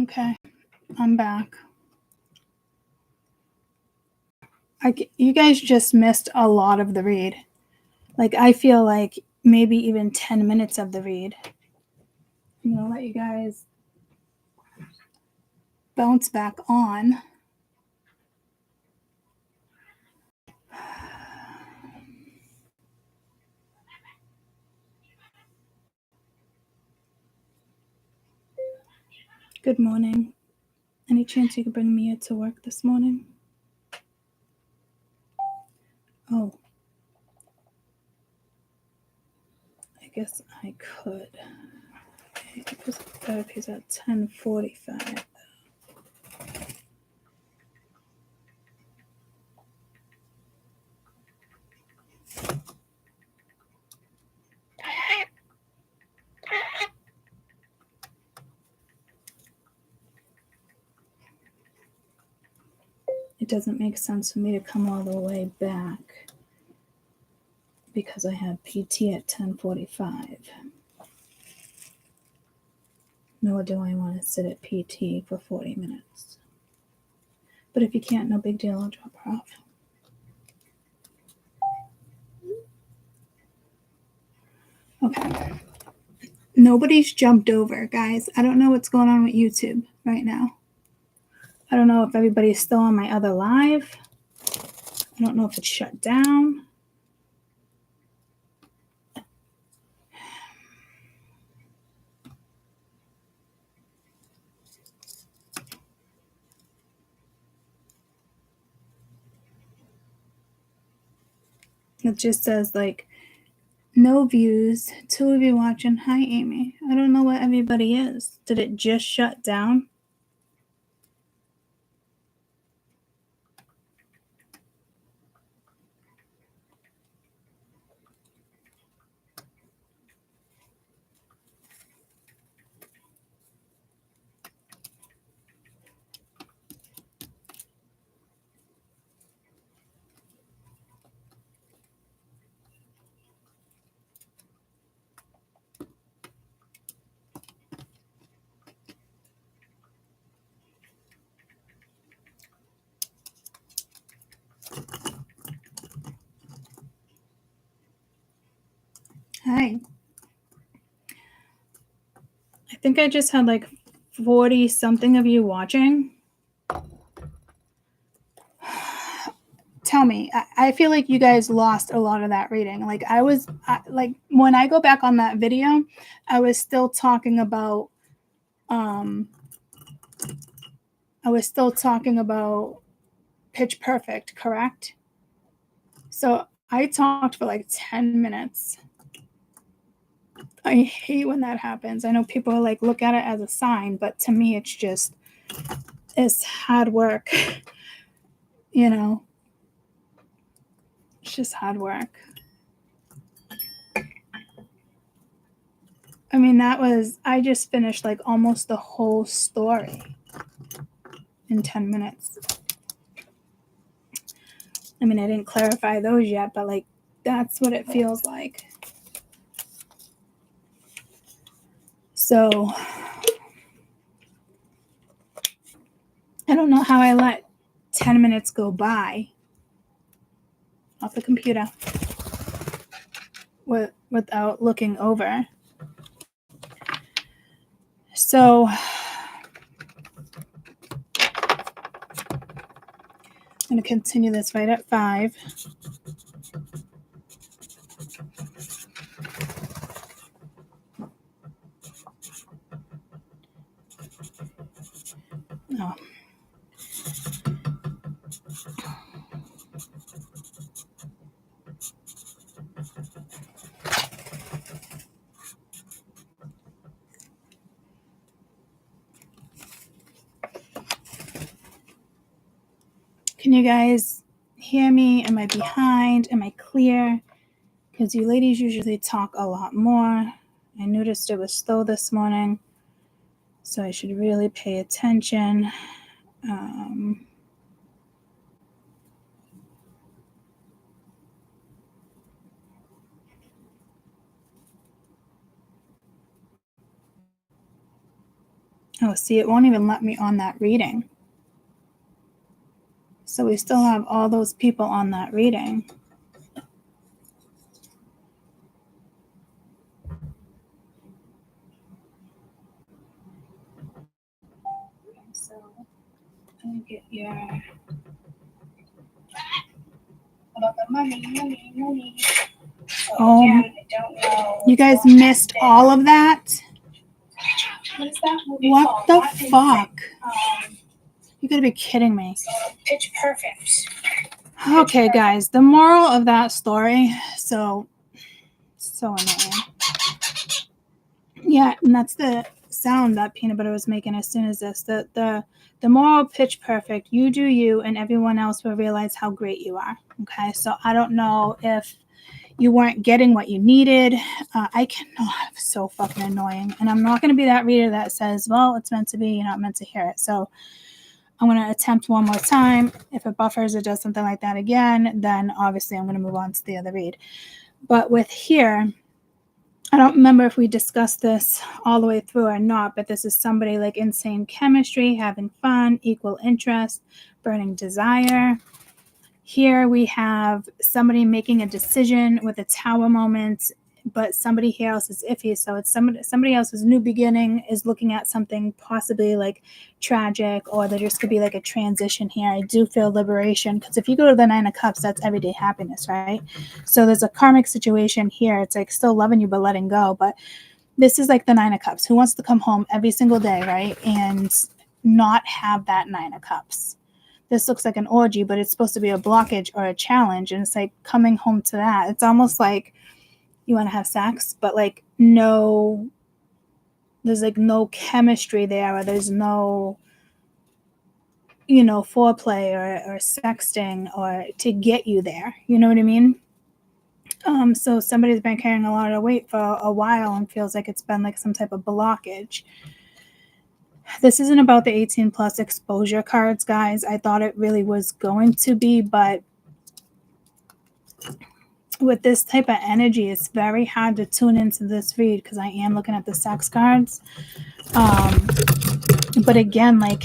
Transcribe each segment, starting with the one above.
Okay, I'm back. You guys just missed a lot of the read. Like, I feel like maybe even 10 minutes of the read. I'm going to let you guys bounce back on. Good morning. Any chance you could bring Mia to work this morning? Oh. I guess I could. Okay, because therapy's at 10:45. It doesn't make sense for me to come all the way back because I have PT at 10:45. Nor do I want to sit at PT for 40 minutes. But if you can't, no big deal, I'll drop her off. Okay. Nobody's jumped over, guys. I don't know what's going on with YouTube right now. I don't know if everybody's still on my other live. I don't know if it's shut down. It just says, like, no views, 2 of you watching. Hi, Amy. I don't know what everybody is. Did it just shut down? Hi. I think I just had like 40 something of you watching. Tell me, I feel like you guys lost a lot of that reading. Like like when I go back on that video, I was still talking about Pitch Perfect, correct? So I talked for like 10 minutes. I hate when that happens. I know people like look at it as a sign, but to me it's hard work. You know, it's just hard work. I mean, I just finished like almost the whole story in 10 minutes. I mean, I didn't clarify those yet, but like that's what it feels like. So I don't know how I let 10 minutes go by off the computer without looking over. So I'm going to continue this right at 5. Oh. Can you guys hear me? Am I behind? Am I clear? Because you ladies usually talk a lot more. I noticed it was slow this morning, so I should really pay attention. Oh, see, it won't even let me on that reading. So we still have all those people on that reading. So let me get your about the money. Oh, again, I don't know. You guys missed all of that? What the fuck? You gotta be kidding me. Pitch perfect. Okay, guys, the moral of that story, so annoying. Yeah, and that's the sound that peanut butter was making as soon as this. The moral, pitch perfect. You do you, and everyone else will realize how great you are. Okay, so I don't know if you weren't getting what you needed. I cannot. So fucking annoying. And I'm not going to be that reader that says, well, it's meant to be, you're not meant to hear it. So I'm going to attempt one more time. If it buffers or does something like that again, then obviously I'm going to move on to the other read. But with here, I don't remember if we discussed this all the way through or not, but this is somebody like insane chemistry, having fun, equal interest, burning desire. Here we have somebody making a decision with a tower moment, but somebody here else is iffy. So it's somebody else's new beginning is looking at something possibly like tragic, or there just could be like a transition here. I do feel liberation, because if you go to the Nine of Cups, that's everyday happiness, right? So there's a karmic situation here. It's like still loving you, but letting go. But this is like the Nine of Cups. Who wants to come home every single day, right? And not have that Nine of Cups. This looks like an orgy, but it's supposed to be a blockage or a challenge. And it's like coming home to that. It's almost like you want to have sex, but like no, there's like no chemistry there, or there's no, foreplay or sexting or to get you there. You know what I mean? So somebody's been carrying a lot of weight for a while and feels like it's been like some type of blockage. This isn't about the 18 plus exposure cards, guys. I thought it really was going to be, but with this type of energy, it's very hard to tune into this read because I am looking at the sex cards. But again, like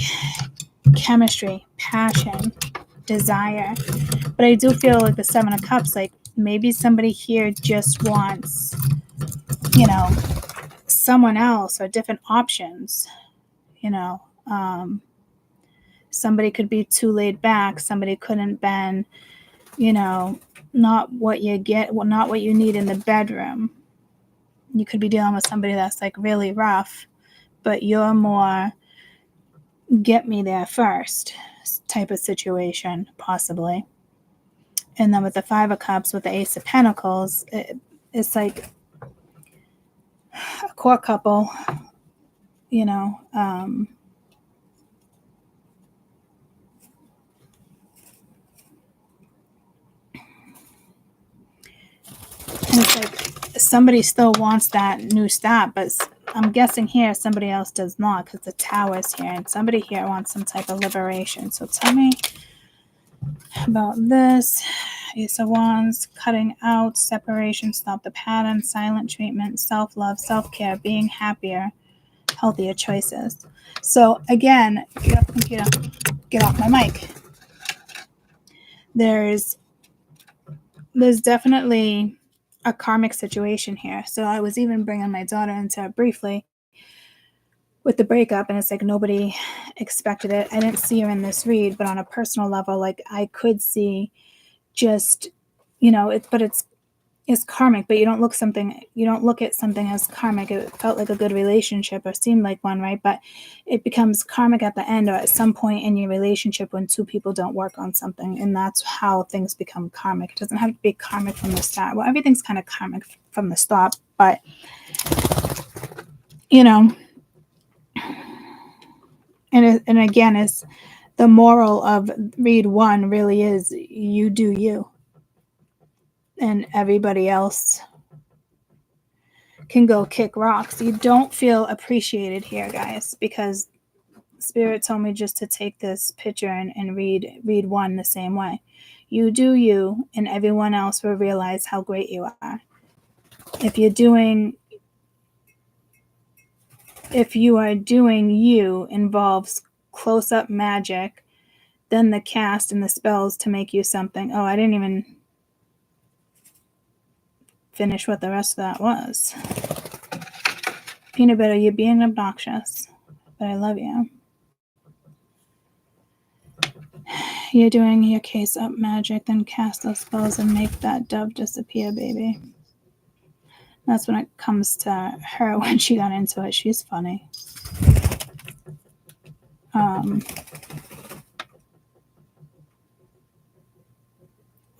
chemistry, passion, desire. But I do feel like the Seven of Cups, like maybe somebody here just wants, someone else or different options. Somebody could be too laid back. Somebody couldn't been, not what you get, well, not what you need in the bedroom. You could be dealing with somebody that's like really rough, but you're more get me there first type of situation, possibly. And then with the Five of Cups, with the Ace of Pentacles, it's like a core couple, and it's like somebody still wants that new start, but I'm guessing here somebody else does not, because the Tower is here, and somebody here wants some type of liberation. So tell me about this. Ace of Wands, cutting out, separation, stop the pattern, silent treatment, self-love, self-care, being happier, healthier choices. So again, get off the computer, get off my mic. There's definitely a karmic situation here. So I was even bringing my daughter into it briefly with the breakup, and it's like nobody expected it. I didn't see her in this read, but on a personal level, like I could see just, but it's karmic, but you don't look at something as karmic. It felt like a good relationship or seemed like one, right? But it becomes karmic at the end or at some point in your relationship when two people don't work on something, and that's how things become karmic. It doesn't have to be karmic from the start. Well, everything's kind of karmic from the start, but and again, is the moral of read one really is you do you, and everybody else can go kick rocks. You don't feel appreciated here, guys, because Spirit told me just to take this picture and read one the same way. You do you, and everyone else will realize how great you are. If you're doing if you are doing you involves close-up magic, then the cast and the spells to make you something. Oh, I didn't even finish what the rest of that was. Peanut butter, you're being obnoxious, but I love you. You're doing your case up magic, then cast those spells and make that dove disappear, baby. That's when it comes to her when she got into it. She's funny.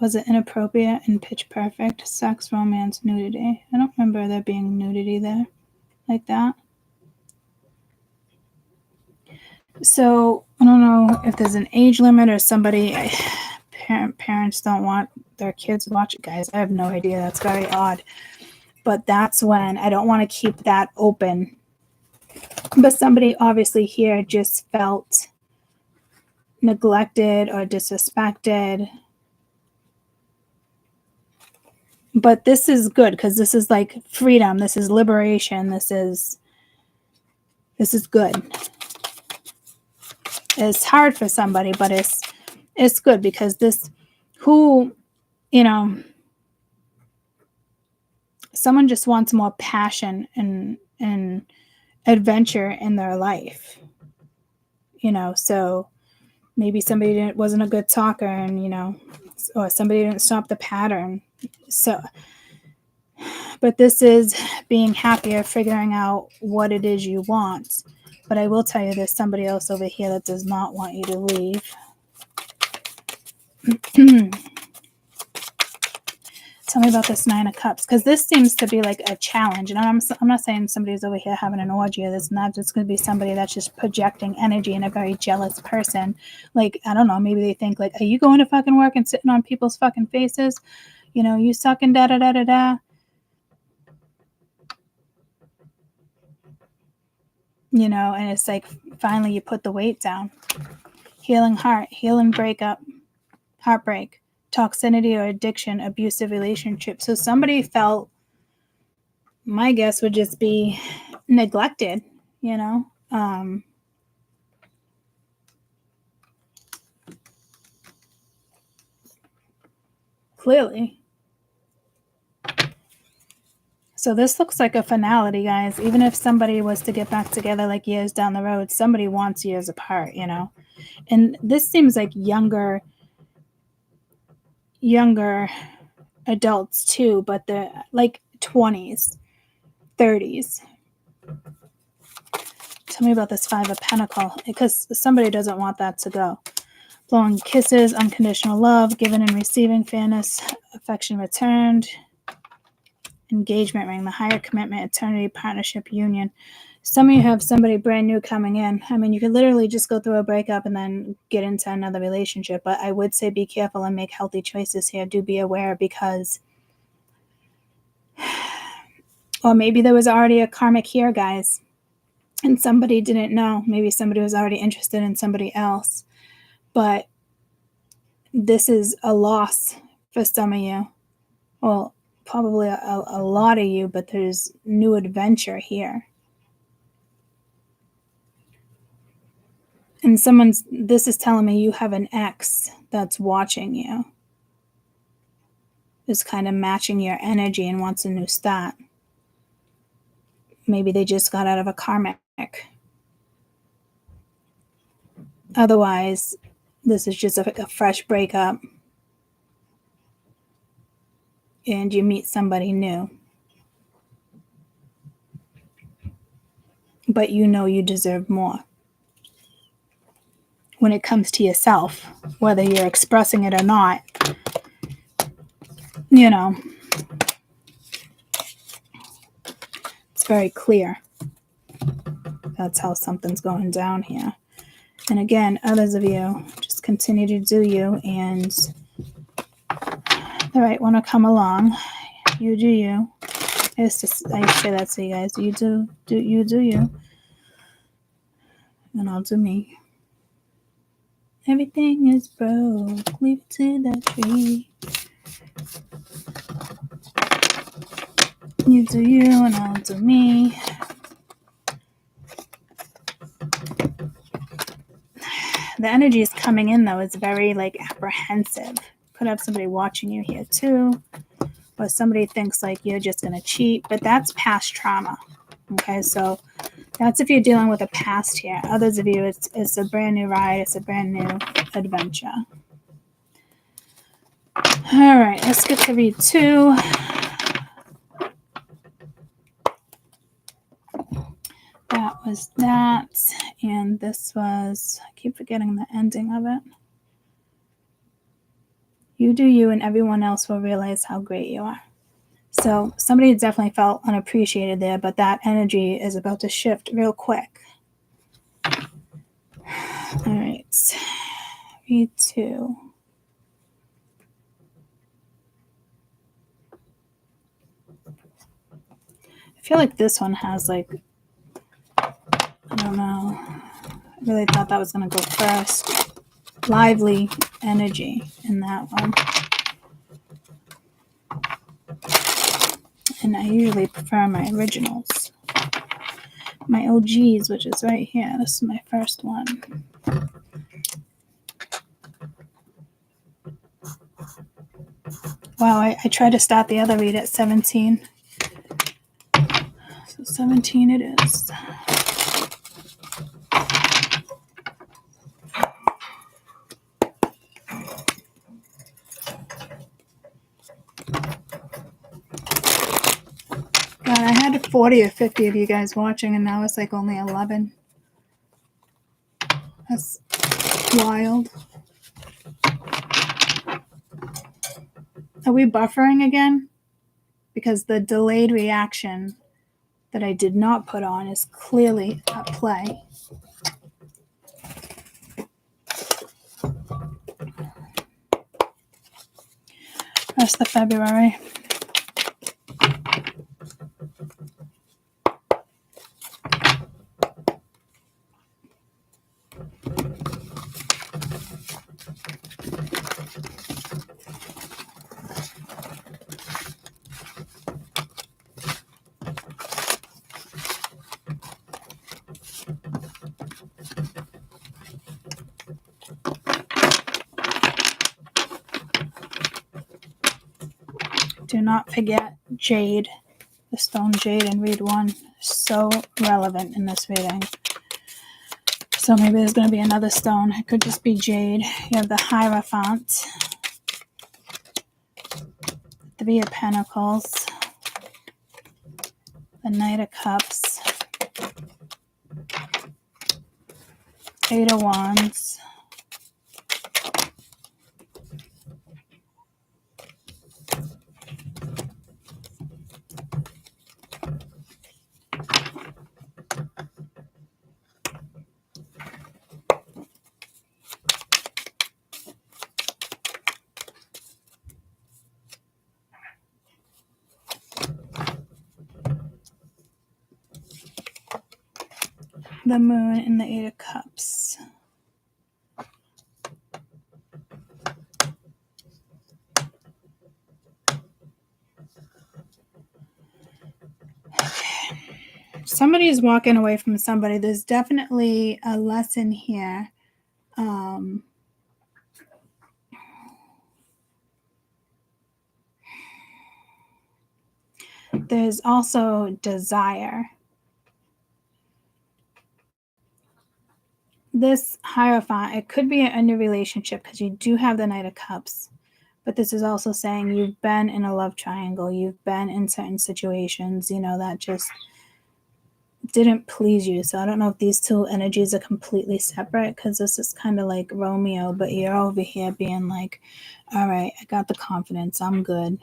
Was it inappropriate and pitch perfect? Sex, romance, nudity. I don't remember there being nudity there like that. So I don't know if there's an age limit or somebody, parents don't want their kids to watch it. Guys, I have no idea. That's very odd. But that's when I don't want to keep that open. But somebody obviously here just felt neglected or disrespected. But this is good because this is like freedom. This is liberation. This is good. It's hard for somebody, but it's good because this, who, you know, someone just wants more passion and adventure in their life, you know. So maybe somebody wasn't a good talker, and you know, or somebody didn't stop the pattern. So, but this is being happier, figuring out what it is you want. But I will tell you, there's somebody else over here that does not want you to leave. Tell me about this Nine of Cups, because this seems to be like a challenge. And I'm not saying somebody's over here having an orgy. It's not just going to be somebody that's just projecting energy and a very jealous person. Like, I don't know, maybe they think like, are you going to fucking work and sitting on people's fucking faces? You know, you sucking da-da-da-da-da. You know, and it's like, finally you put the weight down. Healing heart, healing breakup, heartbreak, toxicity or addiction, abusive relationship. So somebody felt, my guess would just be neglected, you know. Clearly. So this looks like a finality, guys. Even if somebody was to get back together like years down the road, somebody wants years apart, you know. And this seems like younger adults too, but they're like 20s, 30s. Tell me about this Five of Pentacles, because somebody doesn't want that to go. Blowing kisses, unconditional love, giving and receiving, fairness, affection returned, engagement ring, the higher commitment, eternity, partnership, union. Some of you have somebody brand new coming in. I mean, you could literally just go through a breakup and then get into another relationship. But I would say be careful and make healthy choices here. Do be aware, because, or maybe there was already a karmic here, guys, and somebody didn't know. Maybe somebody was already interested in somebody else. But this is a loss for some of you. Well, probably a lot of you, but there's new adventure here. And this is telling me you have an ex that's watching you, is kind of matching your energy and wants a new start. Maybe they just got out of a karmic. Otherwise, this is just a fresh breakup. And you meet somebody new. But you know you deserve more. When it comes to yourself, whether you're expressing it or not, you know, it's very clear. That's how something's going down here. And again, others of you, just continue to do you, and the right one will come along. You do you. I say that to you guys. You do you. And I'll do me. Everything is broke. Leave it to the tree. You do you and I'll do me. The energy is coming in, though. It's very, like, apprehensive. Could have somebody watching you here, too. Or somebody thinks, like, you're just going to cheat. But that's past trauma. Okay, so that's if you're dealing with a past here. Others of you, it's a brand new ride. It's a brand new adventure. All right, let's get to read 2. That was that. And this was, I keep forgetting the ending of it. You do you, and everyone else will realize how great you are. So somebody definitely felt unappreciated there, but that energy is about to shift real quick. All right. Read 2. I feel like this one has, like, I don't know. I really thought that was going to go first. Lively energy in that one. And I usually prefer my originals. My OGs, which is right here. This is my first one. Wow, I tried to start the other read at 17. So 17 it is. God, I had 40 or 50 of you guys watching, and now it's like only 11. That's wild. Are we buffering again? Because the delayed reaction that I did not put on is clearly at play. Rest of February. Do not forget jade, the stone jade in read 1. So relevant in this reading. So maybe there's going to be another stone. It could just be jade. You have the Hierophant, 3 of Pentacles, the Knight of Cups, 8 of Wands, the Moon, and the 8 of Cups. Okay. Somebody is walking away from somebody. There's definitely a lesson here. There's also desire. This Hierophant, it could be a new relationship because you do have the Knight of Cups. But this is also saying you've been in a love triangle. You've been in certain situations, that just didn't please you. So I don't know if these two energies are completely separate, because this is kind of like Romeo, but you're over here being like, all right, I got the confidence. I'm good.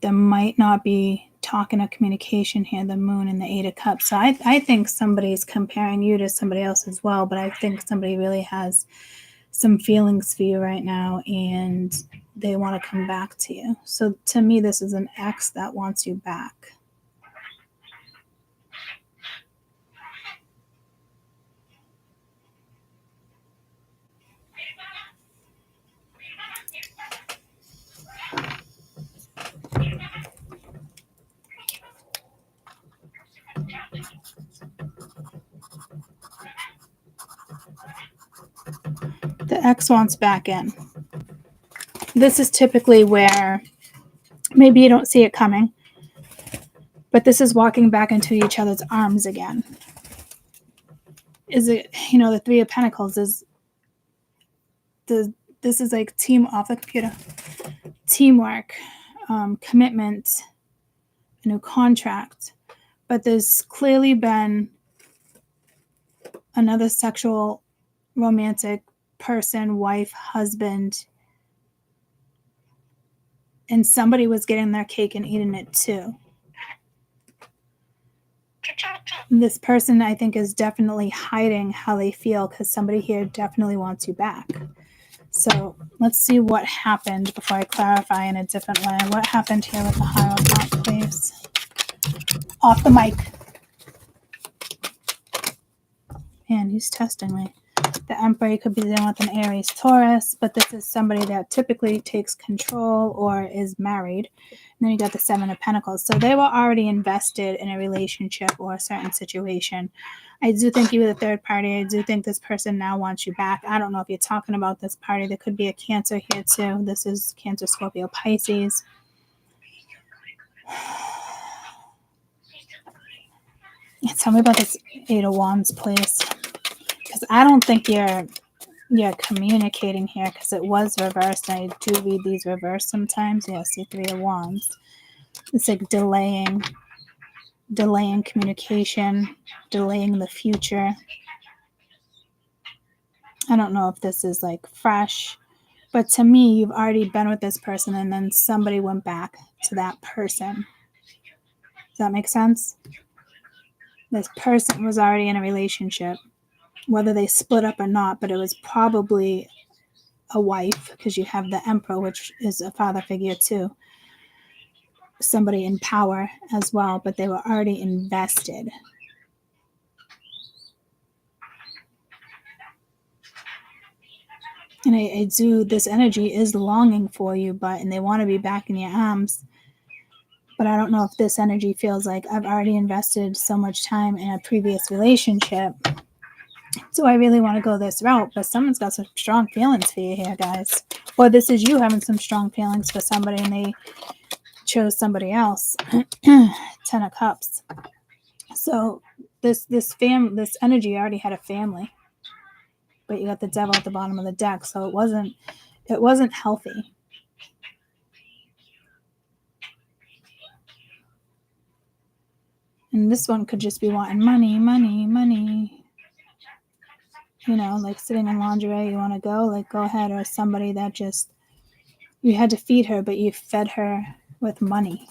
There might not be talking or communication here, the Moon and the 8 of Cups. So I think somebody's comparing you to somebody else as well, but I think somebody really has some feelings for you right now, and they want to come back to you. So to me, this is an ex that wants you back. The ex wants back in. This is typically where maybe you don't see it coming, but this is walking back into each other's arms again. Is it, the Three of Pentacles is this is like team off the computer, teamwork, commitment, a new contract. But there's clearly been another sexual, romantic person, wife, husband, and somebody was getting their cake and eating it too. This person, I think, is definitely hiding how they feel because somebody here definitely wants you back. So let's see what happened before I clarify in a different way. What happened here with the Hierophant, please? Off the mic. Man, he's testing me. The Emperor could be dealing with an Aries Taurus, but this is somebody that typically takes control or is married. And then you got the Seven of Pentacles. So they were already invested in a relationship or a certain situation. I do think you were the third party. I do think this person now wants you back. I don't know if you're talking about this party. There could be a Cancer here too. This is Cancer, Scorpio, Pisces. Tell me about this Eight of Wands, please. Because I don't think you're communicating here because it was reversed. I do read these reversed sometimes. Yeah, see Three of Wands. It's like delaying communication, delaying the future. I don't know if this is like fresh, but to me, you've already been with this person and then somebody went back to that person. Does that make sense? This person was already in a relationship, whether they split up or not, but it was probably a wife because you have the Emperor, which is a father figure too. Somebody in power as well, but they were already invested. And I do, this energy is longing for you, and they want to be back in your arms. But I don't know if this energy feels like I've already invested so much time in a previous relationship. Do I really want to go this route? But someone's got some strong feelings for you here, guys. Or this is you having some strong feelings for somebody and they chose somebody else. 10 of Cups. So this energy already had a family. But you got the Devil at the bottom of the deck, so it wasn't healthy. And this one could just be wanting money. Like sitting in lingerie, you want to go, like go ahead. Or somebody that just, you had to feed her, but you fed her with money,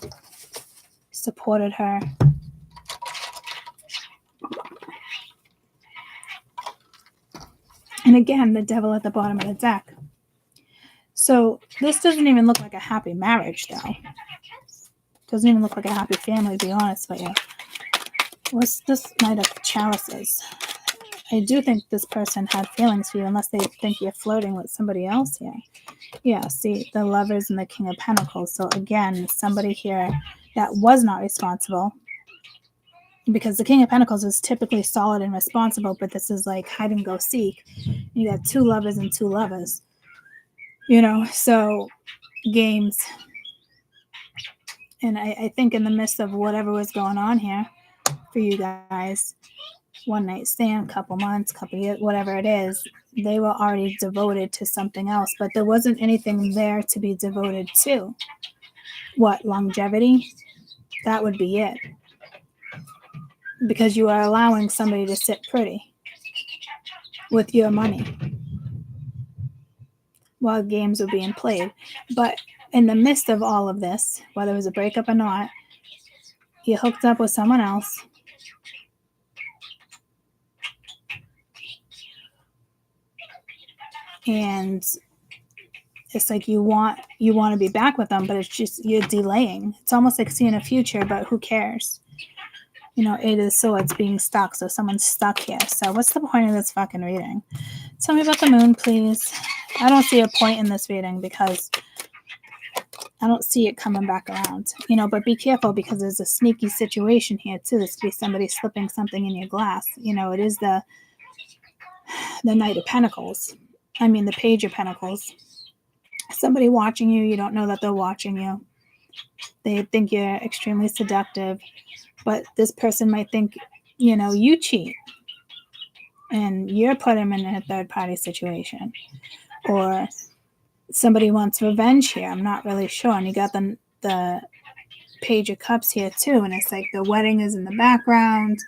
supported her. And again, the Devil at the bottom of the deck. So this doesn't even look like a happy marriage, though. Doesn't even look like a happy family, to be honest with you. What's this Knight of Chalices? I do think this person had feelings for you, unless they think you're flirting with somebody else here. Yeah, see, the Lovers and the King of Pentacles. So again, somebody here that was not responsible. Because the King of Pentacles is typically solid and responsible, but this is like hide and go seek. You got two lovers and two lovers. So games. And I think in the midst of whatever was going on here for you guys, one night stand, couple months, couple years, whatever it is, they were already devoted to something else, but there wasn't anything there to be devoted to. What, longevity? That would be it. Because you are allowing somebody to sit pretty with your money while games were being played. But in the midst of all of this, whether it was a breakup or not, you hooked up with someone else. And it's like you want to be back with them, but it's just you're delaying. It's almost like seeing a future, but who cares? Eight of Swords being stuck, so someone's stuck here. So what's the point of this fucking reading? Tell me about the moon, please. I don't see a point in this reading because I don't see it coming back around. But be careful because there's a sneaky situation here too. This could be somebody slipping something in your glass. It is the Knight of Pentacles. the Page of Pentacles. Somebody watching you, you don't know that they're watching you. They think you're extremely seductive, but this person might think, you cheat and you're put them in a third party situation. Or somebody wants revenge here. I'm not really sure. And you got the Page of Cups here too. And it's like the wedding is in the background.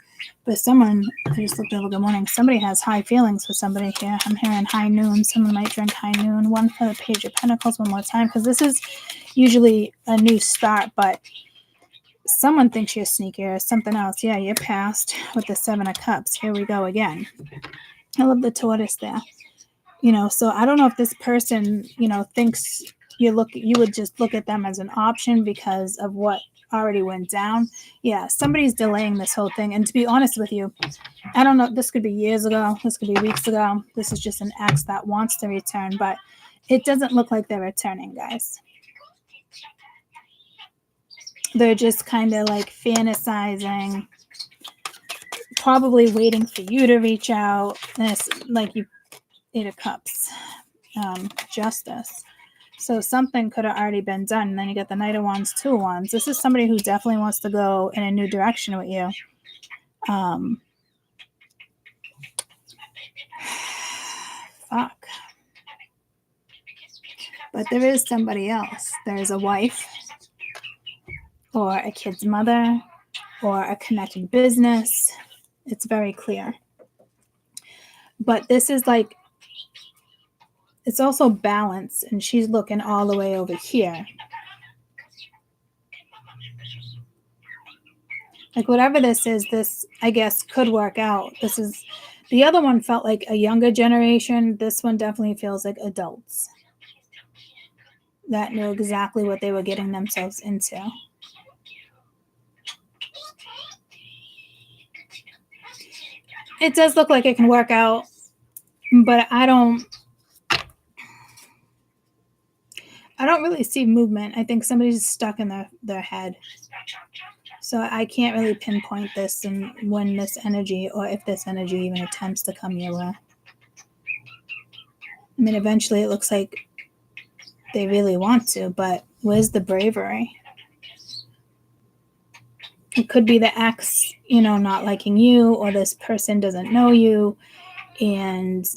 But someone, I just looked over, good morning, somebody has high feelings for somebody here. I'm hearing high noon. Someone might drink high noon. One for the Page of Pentacles one more time, because this is usually a new start, but someone thinks you're sneaky or something else. Yeah, you're past with the Seven of Cups. Here we go again. I love the tortoise there. So I don't know if this person, thinks you would just look at them as an option because of what already went down. Yeah, somebody's delaying this whole thing. And to be honest with you, I don't know, this could be years ago, this could be weeks ago. This is just an ex that wants to return, but it doesn't look like they're returning, guys. They're just kind of like fantasizing, probably waiting for you to reach out. And it's like you, Eight of Cups, Justice. So something could have already been done. And then you get the Knight of Wands, Two of Wands. This is somebody who definitely wants to go in a new direction with you. Fuck. But there is somebody else. There's a wife or a kid's mother or a connected business. It's very clear. But this is like, it's also balance, and she's looking all the way over here. Like whatever this is, this, I guess, could work out. This is, the other one felt like a younger generation. This one definitely feels like adults that knew exactly what they were getting themselves into. It does look like it can work out, but I don't really see movement. I think somebody's stuck in their head. So I can't really pinpoint this and when this energy, or if this energy even attempts to come your way. Eventually it looks like they really want to, but where's the bravery? It could be the ex, not liking you, or this person doesn't know you, and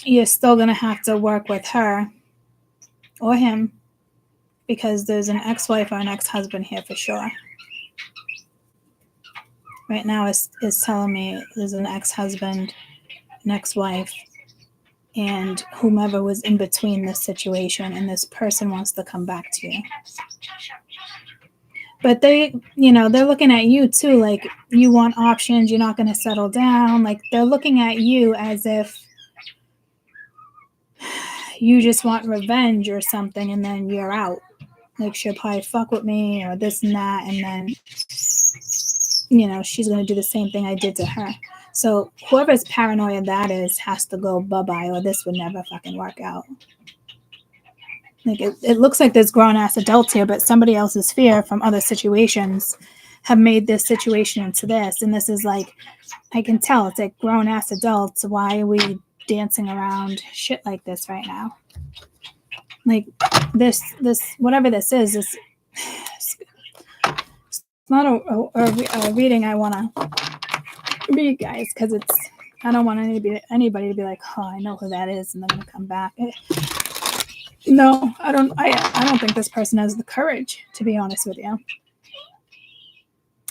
you're still going to have to work with her or him, because there's an ex-wife or an ex-husband here for sure. Right now it's telling me there's an ex-husband, an ex-wife, and whomever was in between this situation, and this person wants to come back to you. But they, they're looking at you too, like you want options, you're not going to settle down. Like they're looking at you as if you just want revenge or something, and then you're out. Like she'll probably fuck with me or this and that, and then, she's going to do the same thing I did to her. So whoever's paranoia that is has to go bye-bye, or this would never fucking work out. Like it looks like there's grown-ass adults here, but somebody else's fear from other situations have made this situation into this. And this is like, I can tell it's like grown-ass adults. Why are we dancing around shit like this right now? Like this whatever this is, it's not a reading I want to read, guys, because I don't want anybody to be like, oh, I know who that is, and they're going to come back. No, I don't think this person has the courage, to be honest with you.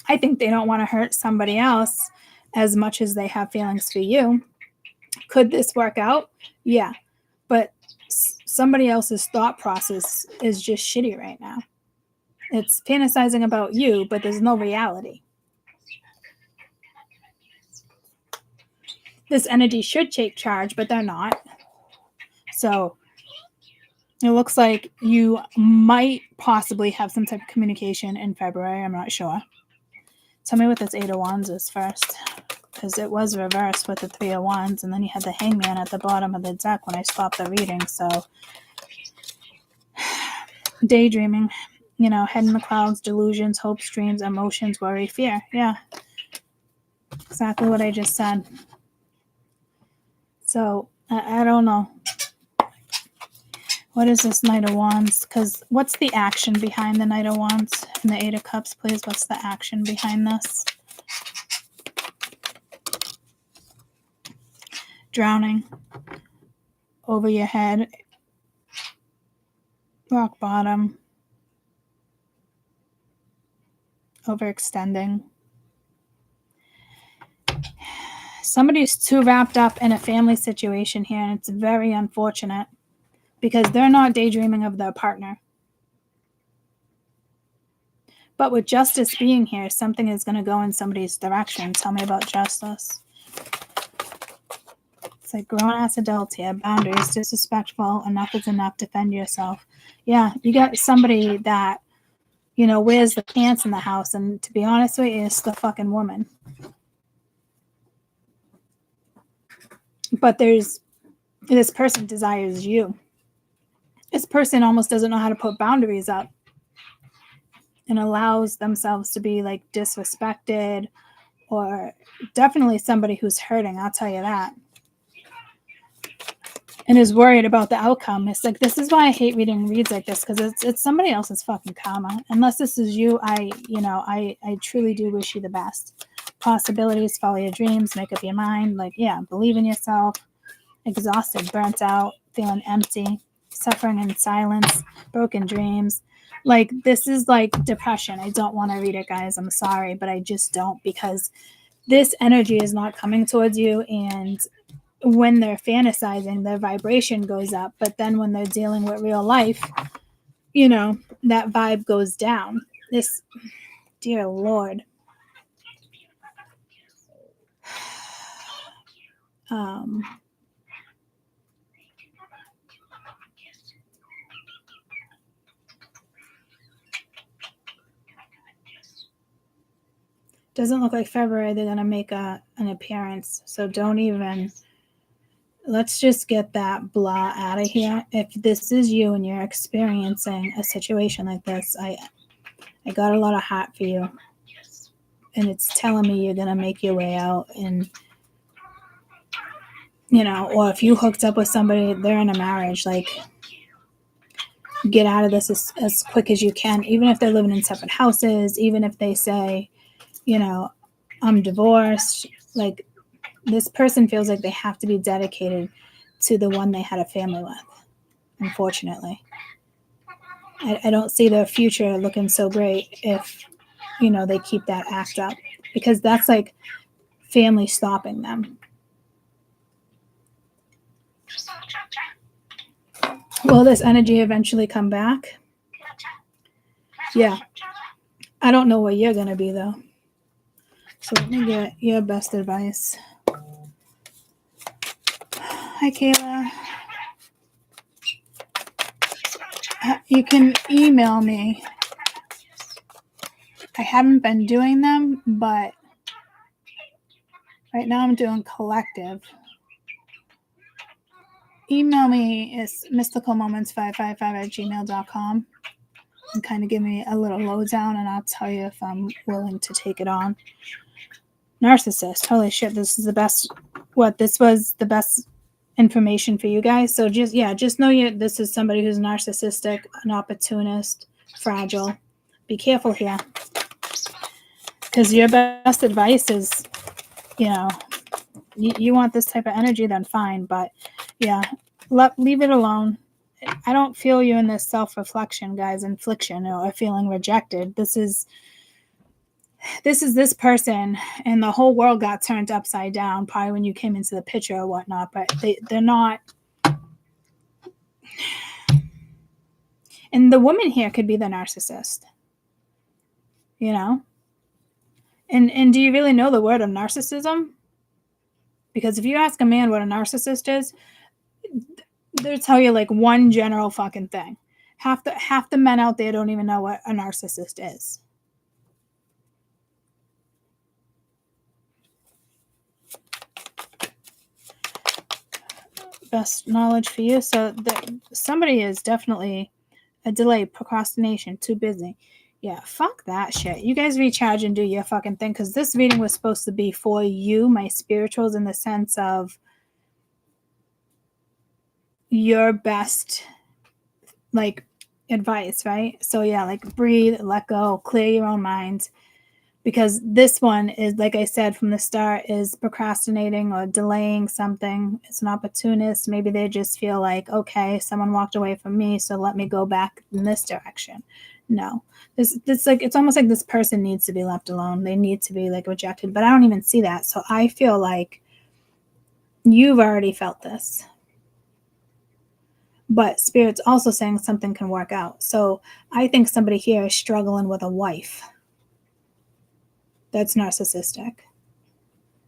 I think they don't want to hurt somebody else as much as they have feelings for you. Could this work out? Yeah. But somebody else's thought process is just shitty right now. It's fantasizing about you, but there's no reality. This energy should take charge, but they're not. So it looks like you might possibly have some type of communication in February. I'm not sure. Tell me what this Eight of Wands is first, because it was reversed with the Three of Wands, and then you had the Hangman at the bottom of the deck when I stopped the reading. So daydreaming, head in the clouds, delusions, hopes, dreams, emotions, worry, fear. Yeah, exactly what I just said. So I don't know. What is this Knight of Wands? Because what's the action behind the Knight of Wands and the Eight of Cups, please? What's the action behind this? Drowning. Over your head. Rock bottom. Overextending. Somebody's too wrapped up in a family situation here, and it's very unfortunate because they're not daydreaming of their partner. But with justice being here, something is going to go in somebody's direction. Tell me about justice. It's like grown-ass adults here. Boundaries, disrespectful, enough is enough, defend yourself. Yeah, you got somebody that, wears the pants in the house, and to be honest with you, it's the fucking woman. But this person desires you. This person almost doesn't know how to put boundaries up and allows themselves to be like disrespected, or definitely somebody who's hurting, I'll tell you that. And is worried about the outcome. It's like, this is why I hate reading reads like this, because it's somebody else's fucking karma. Unless this is you, I truly do wish you the best. Possibilities, follow your dreams, make up your mind. Like, yeah, believe in yourself. Exhausted, burnt out, feeling empty, suffering in silence, broken dreams. Like, this is like depression. I don't want to read it, guys. I'm sorry, but I just don't, because this energy is not coming towards you. And when they're fantasizing, their vibration goes up. But then when they're dealing with real life, that vibe goes down. This, dear Lord. Doesn't look like February they're going to make an appearance. So don't even... Let's just get that blah out of here. If this is you and you're experiencing a situation like this, I got a lot of heart for you. And it's telling me you're going to make your way out. And, or if you hooked up with somebody, they're in a marriage, like, get out of this as quick as you can. Even if they're living in separate houses, even if they say, I'm divorced, like, this person feels like they have to be dedicated to the one they had a family with, unfortunately. I don't see their future looking so great if, they keep that act up, because that's like family stopping them. Will this energy eventually come back? Yeah. I don't know where you're going to be, though. So let me get your best advice. Hi, Kayla. You can email me. I haven't been doing them, but right now I'm doing collective. Email me is mysticalmoments555@gmail.com and kind of give me a little lowdown, and I'll tell you if I'm willing to take it on. Narcissist. Holy shit, this is the best. This was the best information for you guys. So just know this is somebody who's narcissistic, an opportunist, fragile. Be careful here, because your best advice is, you want this type of energy, then fine. But yeah, leave it alone. I don't feel you in this self-reflection, guys, infliction, or feeling rejected. This is this person, and the whole world got turned upside down probably when you came into the picture or whatnot, but they're not. And the woman here could be the narcissist, and do you really know the word of narcissism? Because if you ask a man what a narcissist is, they'll tell you like one general fucking thing. Half the men out there don't even know what a narcissist is. Best knowledge for you. So somebody is definitely a delay, procrastination, too busy. Yeah, fuck that shit. You guys recharge and do your fucking thing, because this reading was supposed to be for you, my spirituals, in the sense of your best, like, advice, right? So yeah, like breathe, let go, clear your own mind. Because this one is, like I said from the start, is procrastinating or delaying something. It's an opportunist. Maybe they just feel like, okay, someone walked away from me, so let me go back in this direction. No, this like, it's almost like this person needs to be left alone. They need to be like rejected, but I don't even see that. So I feel like you've already felt this, but Spirit's also saying something can work out. So I think somebody here is struggling with a wife that's narcissistic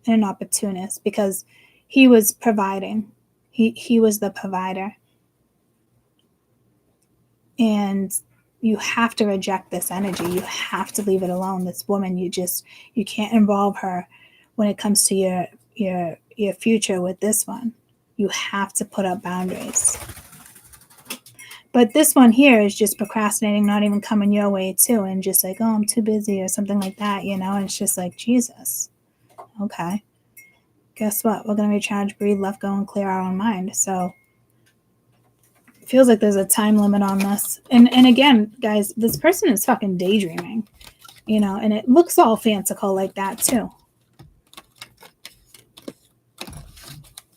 and an opportunist, because he was providing. He was the provider. And you have to reject this energy. You have to leave it alone. This woman, you can't involve her when it comes to your future with this one. You have to put up boundaries. But this one here is just procrastinating, not even coming your way too, and just like, oh, I'm too busy or something like that, and it's just like, Jesus. Okay. Guess what? We're going to recharge, breathe, let go, and clear our own mind. So it feels like there's a time limit on this. And again, guys, this person is fucking daydreaming, and it looks all fanciful like that too.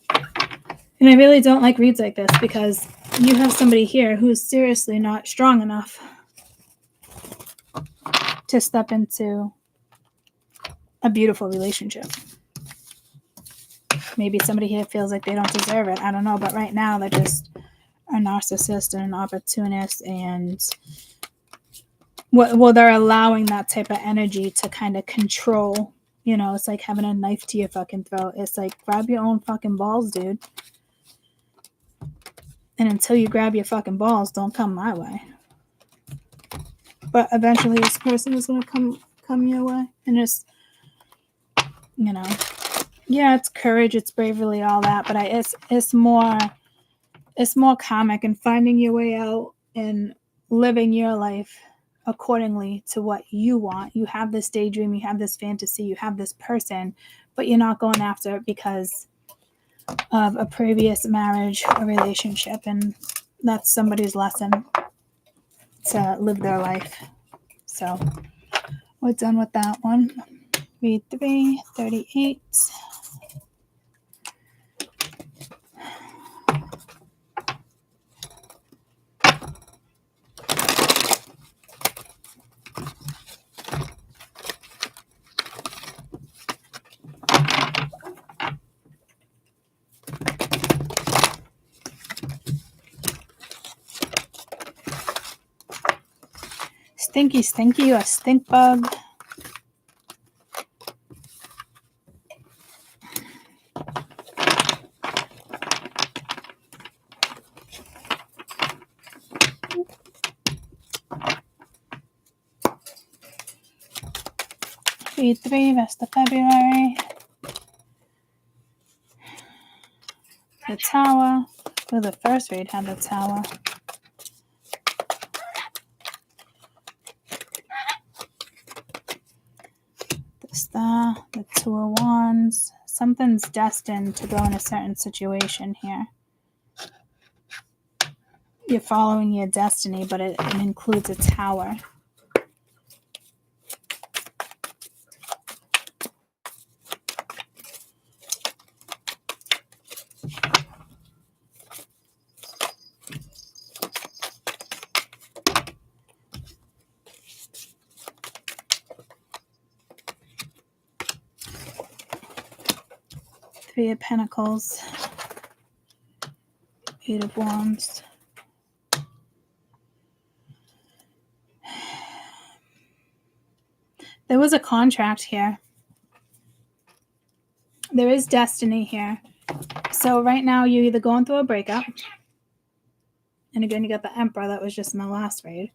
And I really don't like reads like this, because you have somebody here who's seriously not strong enough to step into a beautiful relationship. Maybe somebody here feels like they don't deserve it. I don't know. But right now, they're just a narcissist and an opportunist. And they're allowing that type of energy to kind of control. It's like having a knife to your fucking throat. It's like, grab your own fucking balls, dude. And until you grab your fucking balls, don't come my way. But eventually this person is going to come your way. And it's, yeah, it's courage, it's bravery, all that. But it's more karmic and finding your way out and living your life accordingly to what you want. You have this daydream, you have this fantasy, you have this person, but you're not going after it because of a previous marriage or relationship. And that's somebody's lesson, to live their life. So we're done with that one. Read 338. Stinky, or stink bug. Read 3, rest of February. The Tower. Oh, the first read had the Tower. The Star, the Two of Wands. Something's destined to go in a certain situation here. You're following your destiny, but it includes a Tower. Three of Pentacles. Eight of Wands. There was a contract here. There is destiny here. So right now you're either going through a breakup. And again, you got the Emperor that was just in the last read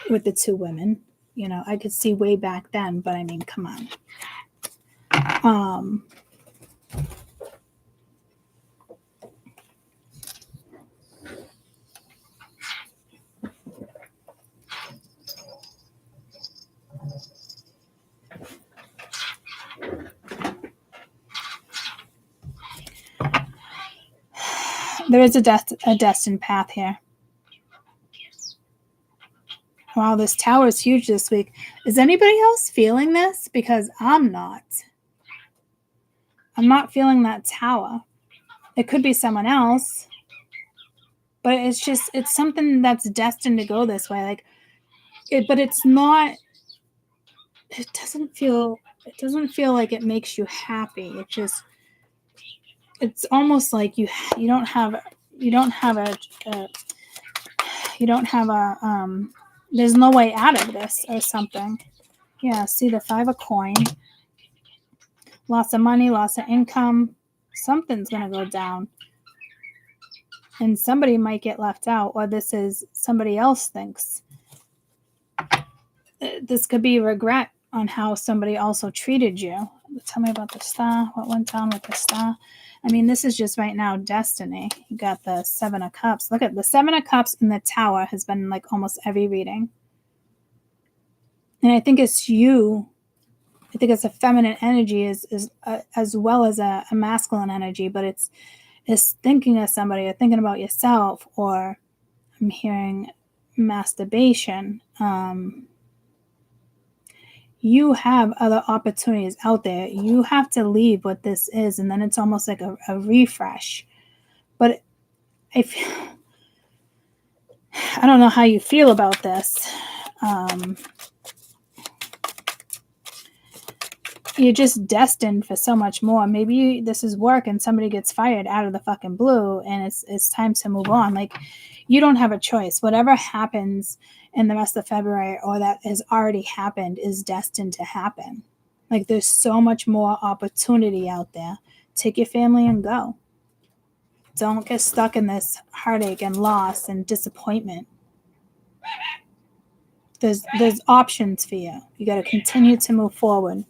with the two women. I could see way back then, but I mean, come on. There is a destined path here. Wow, this tower is huge this week. Is anybody else feeling this? Because I'm not. I'm not feeling that tower. It could be someone else, but it's something that's destined to go this way. Like but it's not. It doesn't feel like it makes you happy. It's almost like you don't have a there's no way out of this or something. Yeah, see the 5 of coins. Loss of money, loss of income. Something's going to go down. And somebody might get left out, or this is somebody else thinks. This could be regret on how somebody also treated you. Tell me about the star. What went down with the star? I mean, this is just right now destiny. You got the 7 of Cups. Look at the 7 of Cups in the tower has been like almost every reading. And I think it's you. I think it's a feminine energy as well as a masculine energy, but it's thinking of somebody or thinking about yourself, or I'm hearing masturbation. You have other opportunities out there. You have to leave what this is, and then it's almost like a refresh. But I don't know how you feel about this. You're just destined for so much more. Maybe this is work and somebody gets fired out of the fucking blue, and it's time to move on. Like, you don't have a choice. Whatever happens in the rest of February, or that has already happened, is destined to happen. Like, there's so much more opportunity out there. Take your family and go. Don't get stuck in this heartache and loss and disappointment. There's options for you. You got to continue to move forward.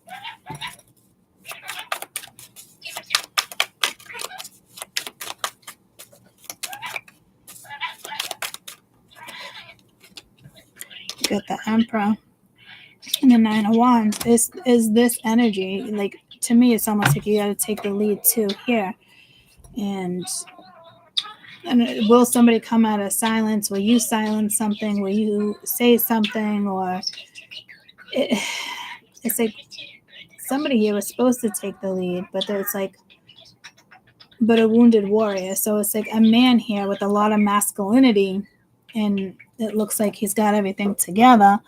You got the Emperor and the 9 of Wands. Is this energy, like, to me, it's almost like you got to take the lead too here. And will somebody come out of silence? Will you silence something? Will you say something? Or it's like somebody here was supposed to take the lead, but there's like, but a wounded warrior. So it's like a man here with a lot of masculinity, and it looks like he's got everything together.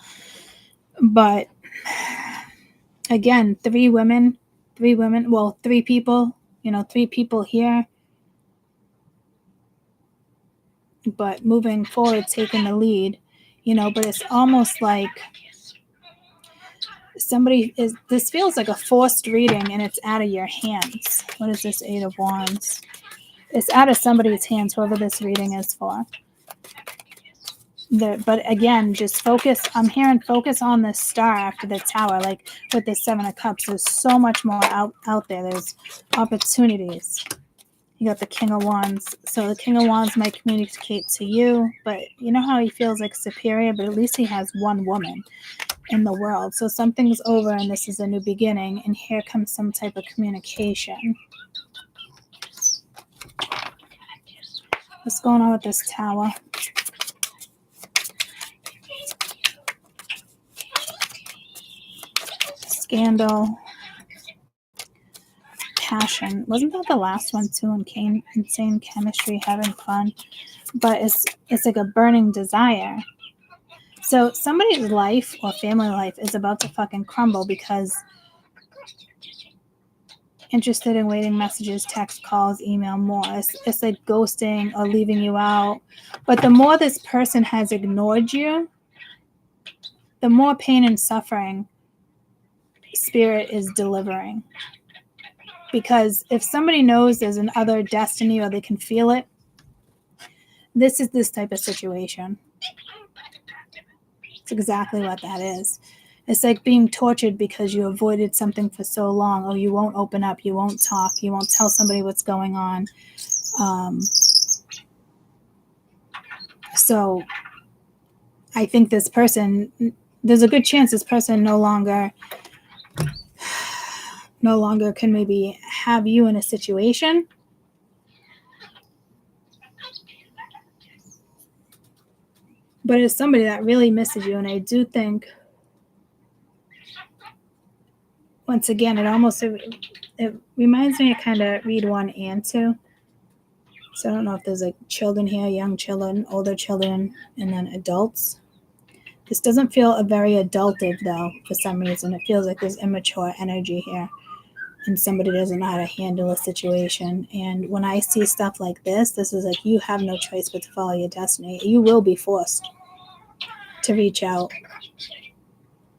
But again, 3 women, well, 3 people, 3 people here. But moving forward, taking the lead, but it's almost like this feels like a forced reading, and it's out of your hands. What is this 8 of Wands? It's out of somebody's hands, whoever this reading is for. But again, just focus. I'm hearing focus on the star after the tower, like with the 7 of Cups. There's so much more out there. There's opportunities. You got the King of Wands. So the King of Wands might communicate to you, but you know how he feels like superior, but at least he has one woman in the world. So something's over, and this is a new beginning, and here comes some type of communication. What's going on with this tower? Scandal. Passion. Wasn't that the last one too? And insane chemistry, having fun. But it's like a burning desire. So somebody's life or family life is about to fucking crumble because interested in waiting messages, text, calls, email, more. It's like ghosting or leaving you out. But the more this person has ignored you, the more pain and suffering Spirit is delivering. Because if somebody knows there's another destiny or they can feel it, this is this type of situation. It's exactly what that is. It's like being tortured because you avoided something for so long, or you won't open up, you won't talk, you won't tell somebody what's going on. So I think this person, there's a good chance this person no longer can maybe have you in a situation. But it's somebody that really misses you. And I do think, once again, it reminds me of kind of read 1 and 2. So I don't know if there's like children here, young children, older children, and then adults. This doesn't feel a very adultive though, for some reason. It feels like there's immature energy here and somebody doesn't know how to handle a situation. And when I see stuff like this is like you have no choice but to follow your destiny. You will be forced to reach out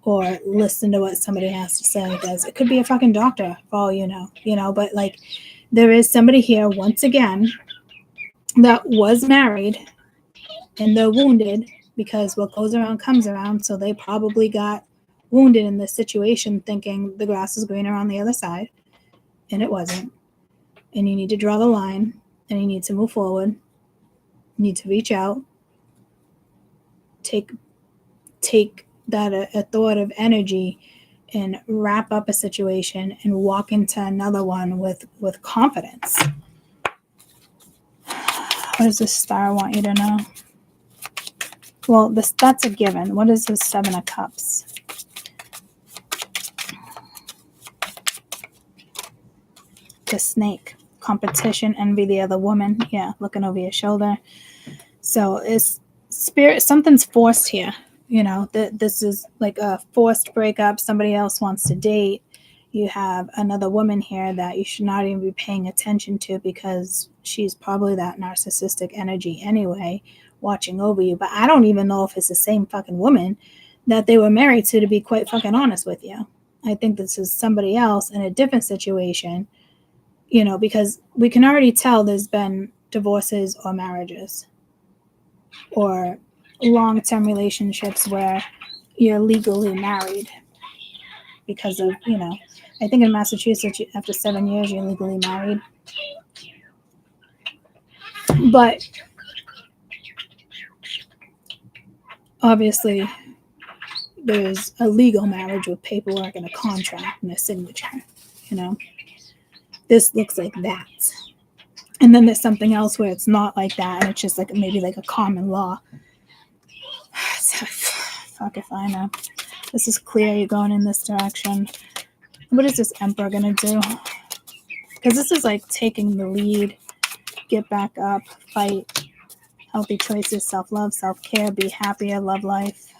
or listen to what somebody has to say, because it could be a fucking doctor for all you know, but like there is somebody here once again that was married and they're wounded because what goes around comes around. So they probably got wounded in this situation thinking the grass is greener on the other side, and it wasn't. And you need to draw the line and you need to move forward. You need to reach out, take that a thought of energy and wrap up a situation and walk into another one with confidence. What does this star want you to know? Well, that's a given. What is this 7 of Cups? The snake. Competition, envy the other woman. Yeah, looking over your shoulder. So it's spirit, something's forced here. You know, this is like a forced breakup. Somebody else wants to date. You have another woman here that you should not even be paying attention to because she's probably that narcissistic energy anyway, watching over you. But I don't even know if it's the same fucking woman that they were married to be quite fucking honest with you. I think this is somebody else in a different situation, you know, because we can already tell there's been divorces or marriages or long-term relationships where you're legally married because of, you know, I think in Massachusetts, after 7 years, you're legally married. But obviously, there's a legal marriage with paperwork and a contract and a signature, you know. This looks like that. And then there's something else where it's not like that, and it's just like maybe like a common law. Fuck if I know. This is clear. You're going in this direction. What is this Emperor gonna do? Because this is like taking the lead, get back up, fight, healthy choices, self-love, self-care, be happier, love life,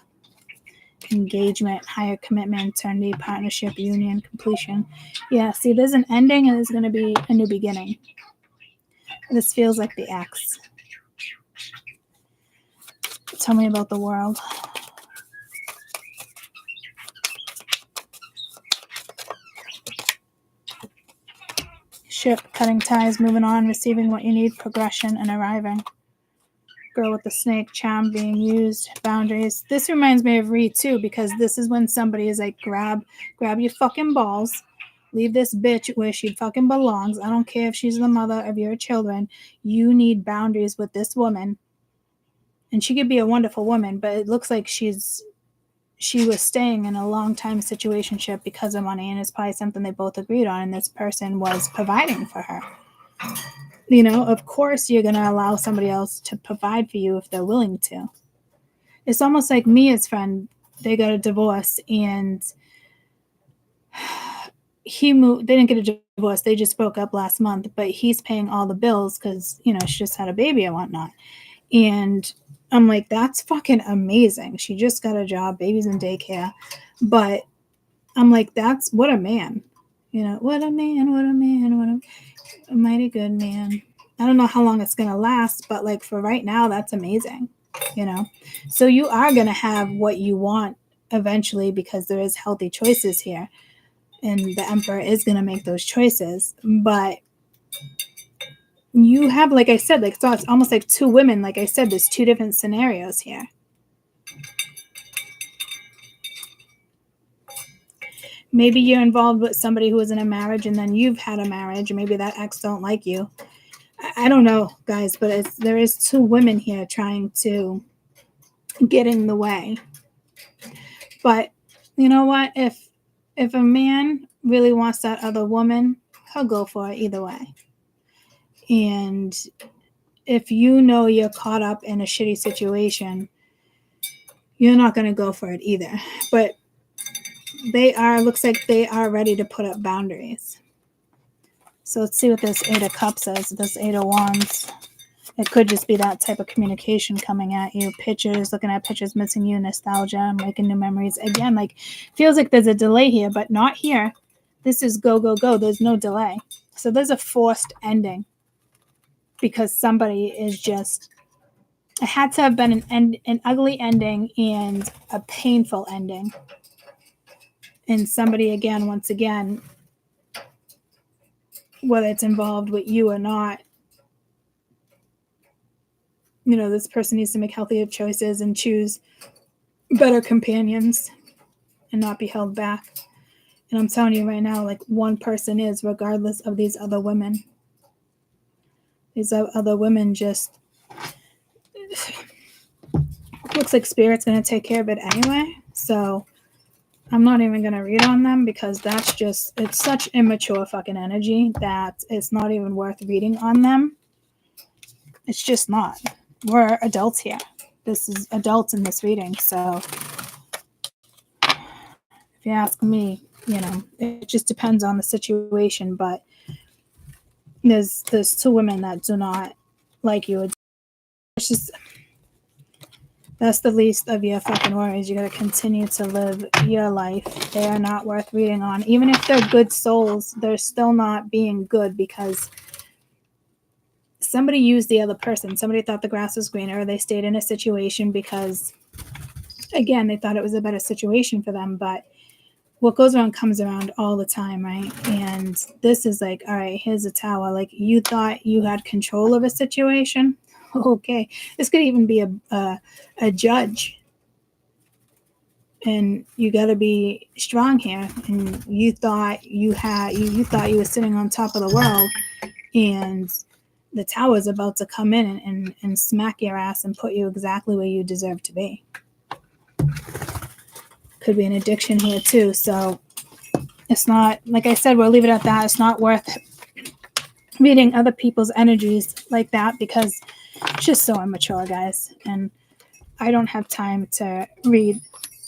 engagement, higher commitment, eternity, partnership, union, completion. Yeah, see, there's an ending and there's going to be a new beginning. This feels like the X. Tell me about the world. Ship, cutting ties, moving on, receiving what you need, progression, and arriving. Girl with the snake, charm being used, boundaries. This reminds me of Ree too, because this is when somebody is like, grab your fucking balls, leave this bitch where she fucking belongs. I don't care if she's the mother of your children. You need boundaries with this woman. And she could be a wonderful woman, but it looks like she was staying in a long time situationship because of money, and it's probably something they both agreed on, and this person was providing for her. You know, of course you're going to allow somebody else to provide for you if they're willing to. It's almost like Mia's friend, they got a divorce and he moved, they didn't get a divorce, they just broke up last month, but he's paying all the bills because, you know, she just had a baby and whatnot. And I'm like, that's fucking amazing. She just got a job, baby's in daycare. But I'm like, that's what a man. You know, what a man, what a man, what a mighty good man. I don't know how long it's going to last, but like for right now, that's amazing, you know? So you are going to have what you want eventually because there is healthy choices here. And the Emperor is going to make those choices. But you have, like I said, like, so it's almost like two women. Like I said, there's two different scenarios here. Maybe you're involved with somebody who was in a marriage and then you've had a marriage. Maybe that ex don't like you. I don't know, guys, but there is two women here trying to get in the way. But you know what? If a man really wants that other woman, he'll go for it either way. And if you know you're caught up in a shitty situation, you're not going to go for it either. But looks like they are ready to put up boundaries. So let's see what this Eight of Cups is, this Eight of Wands. It could just be that type of communication coming at you. Pictures, looking at pictures, missing you, nostalgia, making new memories. Again, like, feels like there's a delay here, but not here. This is go, go, go. There's no delay. So there's a forced ending because somebody is just, it had to have been an ugly ending and a painful ending. And somebody, again, once again, whether it's involved with you or not, you know, this person needs to make healthier choices and choose better companions and not be held back. And I'm telling you right now, like, one person is, regardless of these other women. These other women just, looks like Spirit's going to take care of it anyway. So I'm not even going to read on them because that's just, it's such immature fucking energy that it's not even worth reading on them. It's just not. We're adults here. This is adults in this reading. So if you ask me, you know, it just depends on the situation. But there's two women that do not like you. It's just, that's the least of your fucking worries. You got to continue to live your life. They are not worth reading on. Even if they're good souls, they're still not being good because somebody used the other person. Somebody thought the grass was greener. They stayed in a situation because, again, they thought it was a better situation for them. But what goes around comes around all the time, right? And this is like, all right, here's a tower. Like, you thought you had control of a situation. Okay. This could even be a judge. And you got to be strong here. And you thought you were sitting on top of the world, and the tower is about to come in and smack your ass and put you exactly where you deserve to be. Could be an addiction here too. So it's not, like I said, we'll leave it at that. It's not worth reading other people's energies like that because it's just so immature, guys. And I don't have time to read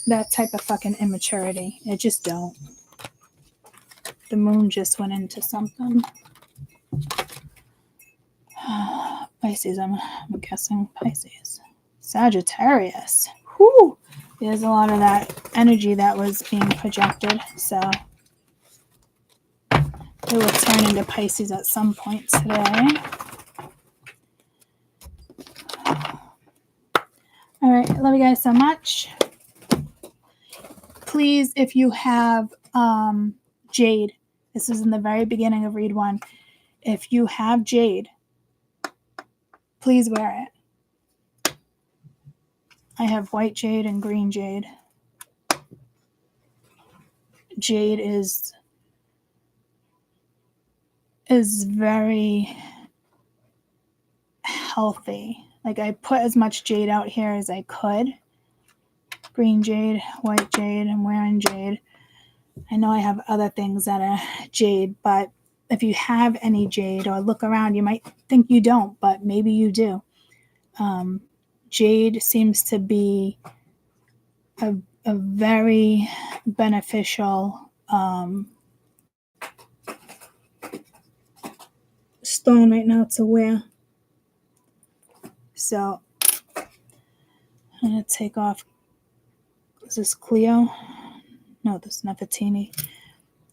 that type of fucking immaturity. I just don't. The moon just went into something. Pisces, I'm guessing Pisces. Sagittarius. Whew. There's a lot of that energy that was being projected. So it will turn into Pisces at some point today. All right. Love you guys so much. Please, if you have jade, this is in the very beginning of read one. If you have jade, please wear it. I have white jade and green jade. Jade is very healthy. Like, I put as much jade out here as I could. Green jade, white jade, I'm wearing jade. I know I have other things that are jade, but if you have any jade or look around, you might think you don't, but maybe you do. Jade seems to be a very beneficial stone right now to wear. So I'm going to take off. Is this Cleo? No, this is Nefertiti.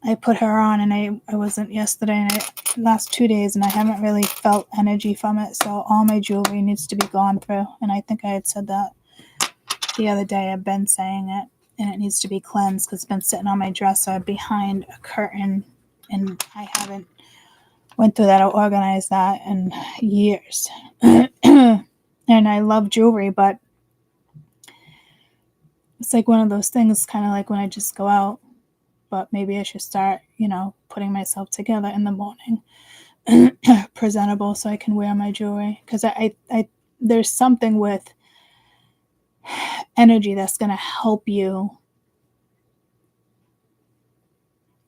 I put her on, and I wasn't yesterday, and last 2 days, and I haven't really felt energy from it. So all my jewelry needs to be gone through. And I think I had said that the other day. I've been saying it, and it needs to be cleansed because it's been sitting on my dresser behind a curtain, and I haven't went through that or organized that in years. And I love jewelry, but it's like one of those things, kind of like when I just go out. But maybe I should start, putting myself together in the morning, presentable, so I can wear my jewelry. Because I there's something with energy that's going to help you.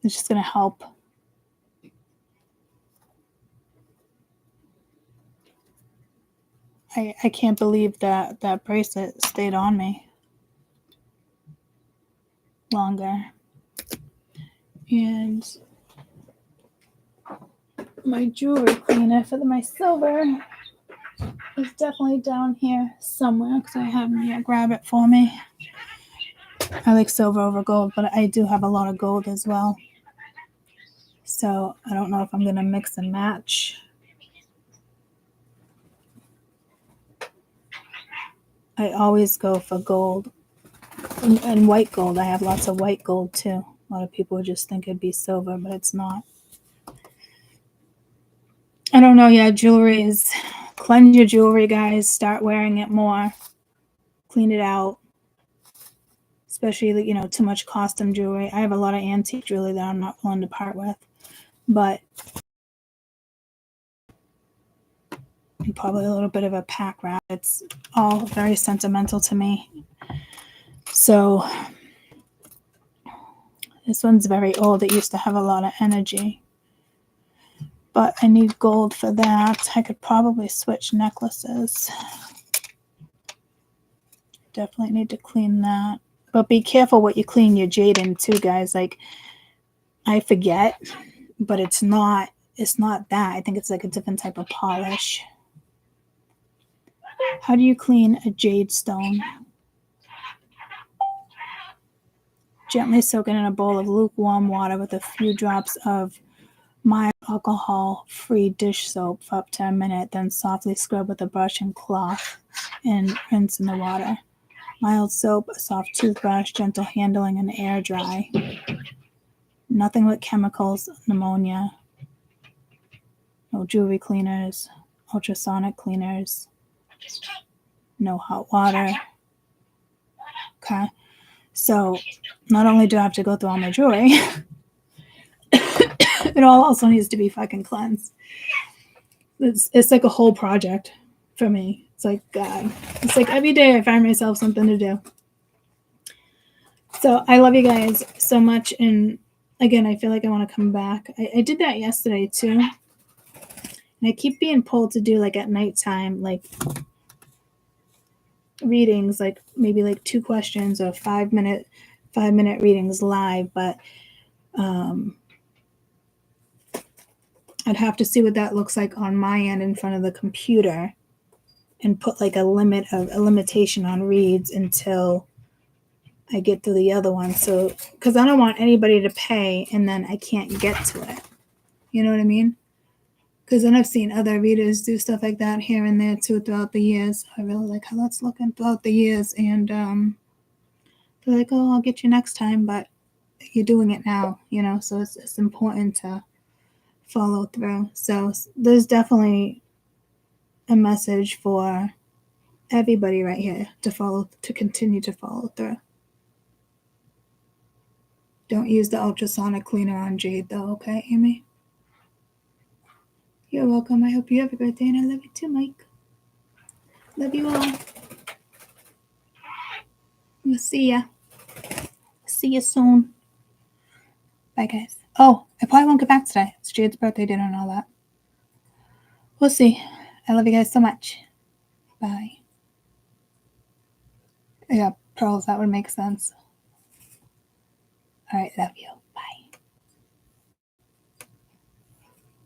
It's just going to help. I can't believe that bracelet stayed on me. longer. And my jewelry cleaner for my silver is definitely down here somewhere because I have Mia grab it for me. I like silver over gold, but I do have a lot of gold as well. So I don't know if I'm going to mix and match. I always go for gold and white gold. I have lots of white gold too. A lot of people just think it'd be silver, but it's not. I don't know. Yeah, jewelry is... Cleanse your jewelry, guys. Start wearing it more. Clean it out. Especially, too much costume jewelry. I have a lot of antique jewelry that I'm not willing to part with. But probably a little bit of a pack rat. It's all very sentimental to me. So this one's very old. It used to have a lot of energy. But I need gold for that. I could probably switch necklaces. Definitely need to clean that. But be careful what you clean your jade in too, guys. Like, I forget, but it's not that. I think it's like a different type of polish. How do you clean a jade stone? Gently soak it in a bowl of lukewarm water with a few drops of mild alcohol-free dish soap for up to a minute, then softly scrub with a brush and cloth and rinse in the water. Mild soap, a soft toothbrush, gentle handling, and air dry. Nothing with chemicals, pneumonia. No jewelry cleaners, ultrasonic cleaners. No hot water. Okay. So not only do I have to go through all my jewelry, it all also needs to be fucking cleansed. It's like a whole project for me. It's like, God. It's like every day I find myself something to do. So I love you guys so much. And again, I feel like I want to come back. I did that yesterday too. And I keep being pulled to do like at nighttime, like readings, like maybe like 2 questions or 5-minute readings live. But I'd have to see what that looks like on my end in front of the computer and put like a limitation on reads until I get through the other one. So, because I don't want anybody to pay and then I can't get to it. You know what I mean? Because then I've seen other readers do stuff like that here and there too throughout the years. I really like how that's looking throughout the years. And they're like, oh, I'll get you next time. But you're doing it now, so it's important to follow through. So there's definitely a message for everybody right here to continue to follow through. Don't use the ultrasonic cleaner on jade though, okay, Amy? You're welcome. I hope you have a great day, and I love you too, Mike. Love you all. We'll see ya. See you soon. Bye, guys. Oh, I probably won't get back today. It's Jade's birthday dinner and all that. We'll see. I love you guys so much. Bye. Yeah, pearls, that would make sense. All right, love you.